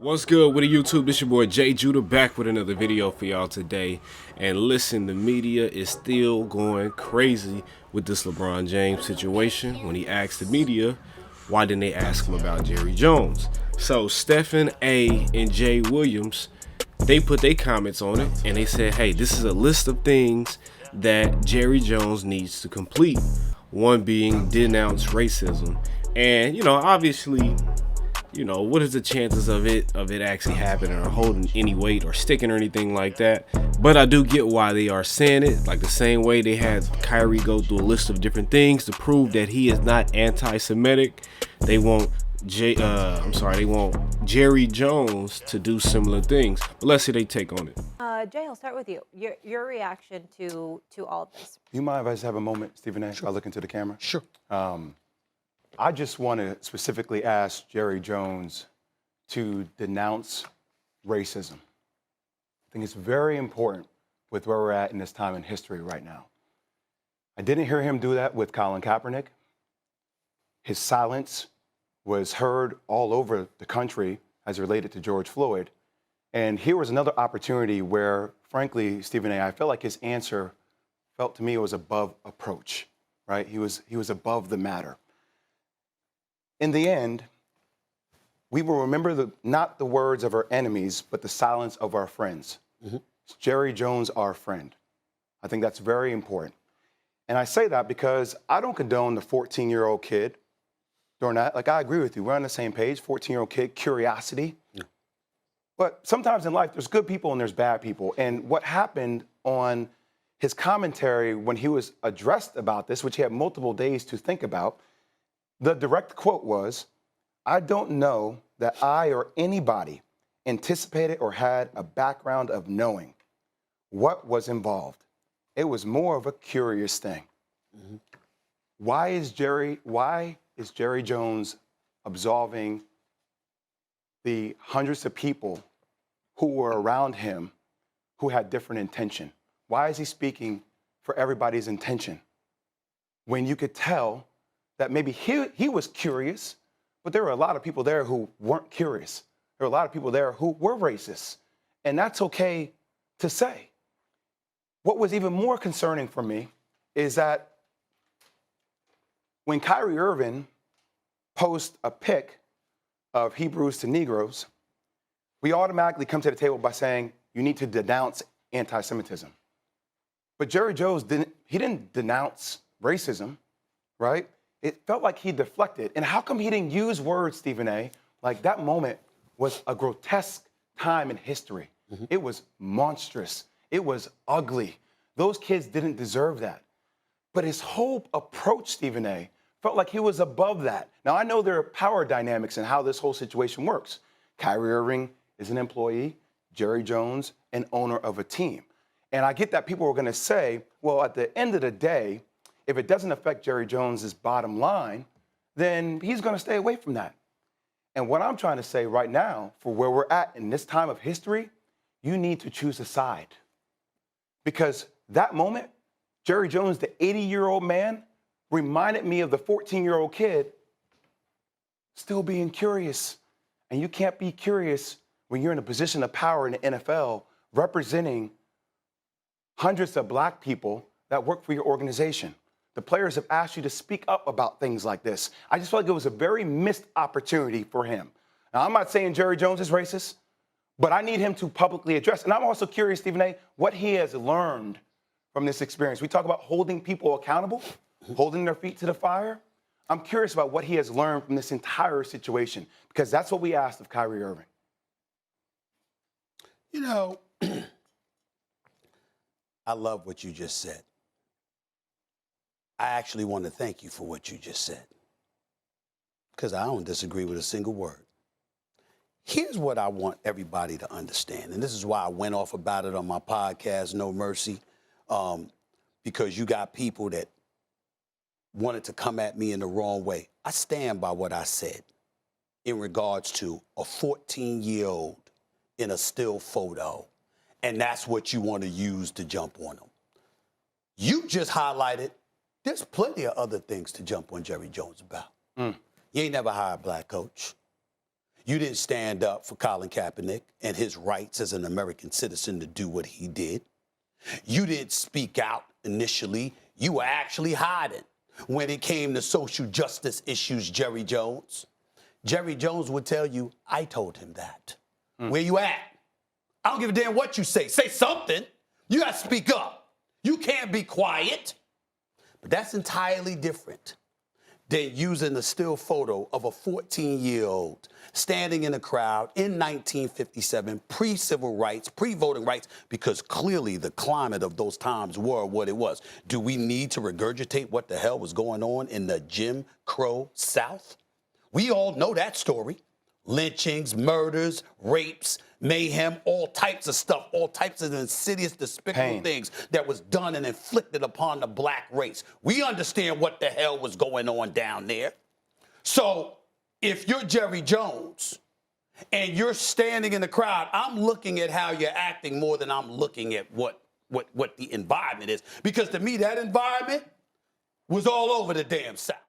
What's good with the YouTube? This your boy Jay Judah back with another video for y'all today. And listen, the media is still going crazy with this LeBron James situation. When he asked the media, why didn't they ask him about Jerry Jones? So Stephan A and Jay Williams, they put their comments on it and they said, hey, this is a list of things that Jerry Jones needs to complete. One being denounce racism. And, obviously, what is the chances of it actually happening or holding any weight or sticking or anything like that? But I do get why they are saying it, like the same way they had Kyrie go through a list of different things to prove that he is not anti-Semitic. They want Jerry Jones to do similar things. But let's see their take on it. Jay, I'll start with you. Your reaction to all of this. You mind if I just have a moment, Stephen A? Sure. I'll look into the camera. Sure. I just want to specifically ask Jerry Jones to denounce racism. I think it's very important with where we're at in this time in history right now. I didn't hear him do that with Colin Kaepernick. His silence was heard all over the country as related to George Floyd. And here was another opportunity where, frankly, Stephen A., I felt like his answer felt to me it was above approach, right? He was above the matter. In the end, we will remember not the words of our enemies, but the silence of our friends. Mm-hmm. Jerry Jones, our friend. I think that's very important. And I say that because I don't condone the 14-year-old kid doing that. Like, I agree with you. We're on the same page, 14-year-old kid, curiosity. Yeah. But sometimes in life, there's good people and there's bad people. And what happened on his commentary when he was addressed about this, which he had multiple days to think about, the direct quote was, I don't know that I or anybody anticipated or had a background of knowing what was involved. It was more of a curious thing. Mm-hmm. Why is Jerry Jones absolving the hundreds of people who were around him who had different intention? Why is he speaking for everybody's intention when you could tell that maybe he was curious, but there were a lot of people there who weren't curious. There were a lot of people there who were racist, and that's okay to say. What was even more concerning for me is that when Kyrie Irving posts a pic of Hebrews to Negroes, we automatically come to the table by saying you need to denounce anti-Semitism. But Jerry Jones didn't denounce racism, right? It felt like he deflected. And how come he didn't use words, Stephen A., like that moment was a grotesque time in history. Mm-hmm. It was monstrous. It was ugly. Those kids didn't deserve that. But his whole approach, Stephen A., felt like he was above that. Now, I know there are power dynamics in how this whole situation works. Kyrie Irving is an employee, Jerry Jones, an owner of a team. And I get that people are going to say, well, at the end of the day, if it doesn't affect Jerry Jones's bottom line, then he's going to stay away from that. And what I'm trying to say right now, for where we're at in this time of history, you need to choose a side. Because that moment, Jerry Jones, the 80-year-old man, reminded me of the 14-year-old kid still being curious. And you can't be curious when you're in a position of power in the NFL representing hundreds of black people that work for your organization. The players have asked you to speak up about things like this. I just felt like it was a very missed opportunity for him. Now, I'm not saying Jerry Jones is racist, but I need him to publicly address. And I'm also curious, Stephen A., what he has learned from this experience. We talk about holding people accountable, holding their feet to the fire. I'm curious about what he has learned from this entire situation, because that's what we asked of Kyrie Irving. I love what you just said. I actually want to thank you for what you just said, because I don't disagree with a single word. Here's what I want everybody to understand, and this is why I went off about it on my podcast, No Mercy, because you got people that wanted to come at me in the wrong way. I stand by what I said in regards to a 14-year-old in a still photo, and that's what you want to use to jump on them. You just highlighted there's plenty of other things to jump on Jerry Jones about. You ain't never hired a black coach. You didn't stand up for Colin Kaepernick and his rights as an American citizen to do what he did. You didn't speak out initially. You were actually hiding when it came to social justice issues, Jerry Jones. Jerry Jones would tell you, I told him that. Where you at? I don't give a damn what you say. Say something. You got to speak up. You can't be quiet. But that's entirely different than using a still photo of a 14-year-old standing in a crowd in 1957, pre-civil rights, pre-voting rights, because clearly the climate of those times were what it was. Do we need to regurgitate what the hell was going on in the Jim Crow South? We all know that story. Lynchings, murders, rapes, mayhem, all types of stuff, all types of insidious, despicable things that was done and inflicted upon the black race. We understand what the hell was going on down there. So if you're Jerry Jones and you're standing in the crowd, I'm looking at how you're acting more than I'm looking at what the environment is. Because to me, that environment was all over the damn South.